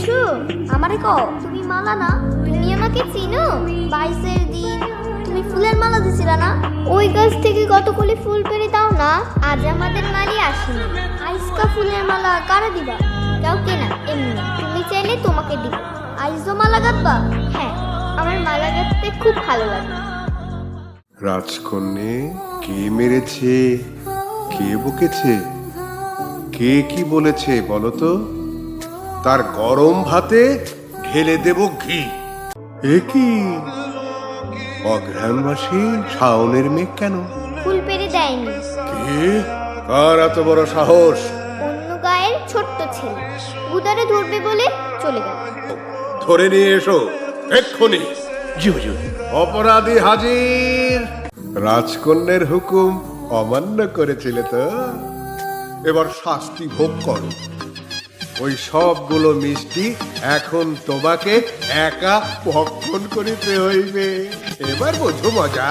আইসো আমারে কও তুমি মালা না, তুমি আমাকে চিনো? 22-এর দিন তুমি ফুলের মালা দিছিলা না? ওই গাছ থেকে কতগুলি ফুল পেড়ে দাও না। আজ আমাদের মালি আসেনি, আইসকা ফুলের মালা কারে দিবা? কাউকে না, এমনি তুমি চাইলে তোমাকে দিব। আইসো মালা গাঁথবা? হ্যাঁ, আমার মালা গাঁথতে খুব ভালো লাগে। রাজকন্যে, কে মেরেছে, কে বকেছে, কে কি বলেছে বলো তো? তার গরম ভাতে ঢেলে দেব ঘি। এ কি অঘ্রাণবাসী শাওনের মেঘ কেন? ফুল পেড়ে দেয়নি। কে? কার এত বড় সাহস? অন্য গায়ের ছোট্ট ছেলে গুদারে ধরবে বলে চলে গেল। ধরে নিয়ে এসো এক্ষুনি। অপরাধী হাজির। রাজকন্যের হুকুম অমান্য করেছিলে তো, এবার শাস্তি ভোগ করো। ওই সবগুলো মিষ্টি এখন তোমাকে একা ভক্ষণ করিতে হইবে। এবার বোঝো মজা।